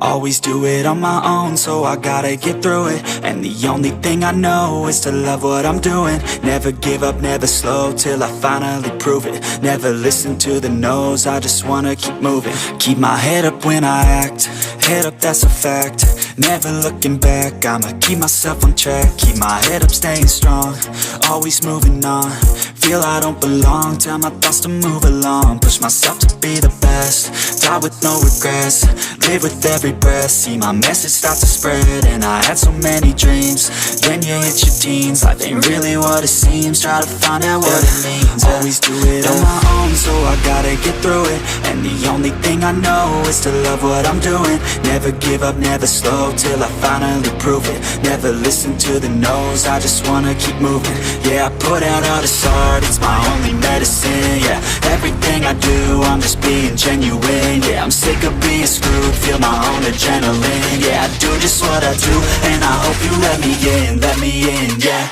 Always do it on my own, so I gotta get through it. And the only thing I know is to love what I'm doing. Never give up, never slow, till I finally prove it. Never listen to the no's, I just wanna keep moving. Keep my head up when I act, head up, that's a fact. Never looking back, I'ma keep myself on track. Keep my head up, staying strong, always moving on. Feel I don't belong, tell my thoughts to move along. Push myself to be the best, die with no regrets. Live with every breath, see my message start to spread. And I had so many dreams, then you hit your teens. Life ain't really what it seems, try to find out what it means. Always do it on my own, so I gotta get through it. And the only thing I know is to love what I'm doing. Never give up, never slow, till I finally prove it. Never listen to the no's, I just wanna keep moving. Yeah, I put out all this art, it's my only medicine. Yeah, everything I do, I'm just being genuine. Yeah, I'm sick of being screwed, feel my own adrenaline. Yeah, I do just what I do, and I hope you let me in, yeah.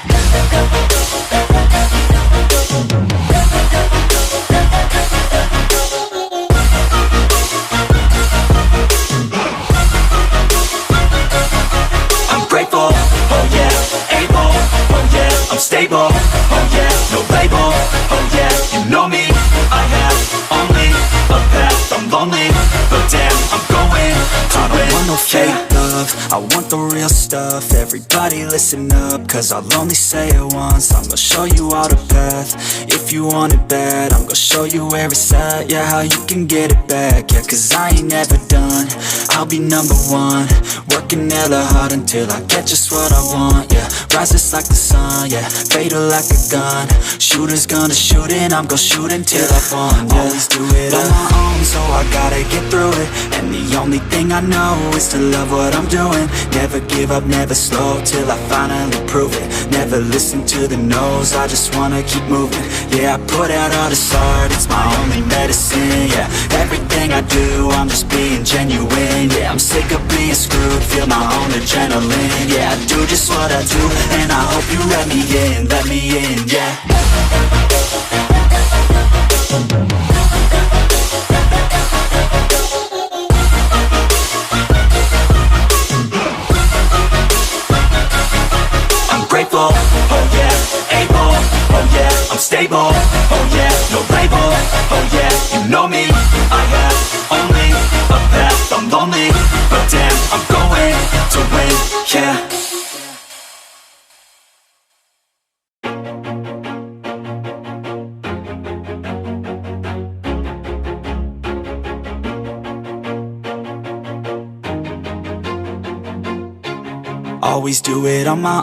I'm grateful, oh yeah, able, oh yeah, I'm stable, oh yeah, no label, oh yeah, you know me, I have only a path, I'm lonely, but damn, I'm going to win. I don't want no fake love, I want the real stuff. Everybody listen up, cause I'll only say it once. I'm gonna show you all the path, if you want it bad. I'm gonna show you where it's at, yeah, how you can get it back. Yeah, cause I ain't never done, I'll be number one. Working hella hard until I get just what I want, yeah. Rises like the sun, yeah, fatal like a gun. Shooter's gonna shoot and I'm gonna shoot until I won, yeah. Always do it on my own, so I gotta get through it. And the only thing I know is to love what I'm doing. Never give up, never slow, till I finally prove it. Never listen to the no's, I just wanna keep moving. Yeah, I put out all this art, it's my only medicine. Yeah, everything I do, I'm just being genuine. Yeah, I'm sick of being screwed, feel my own adrenaline. Yeah, I do just what I do, and I hope you let me in, yeah. I'm grateful, oh yeah, able, oh yeah, I'm stable, oh yeah, no label, oh yeah, you know me, I have only a path, I'm lonely, but damn, I'm going to win, yeah. Always do it on my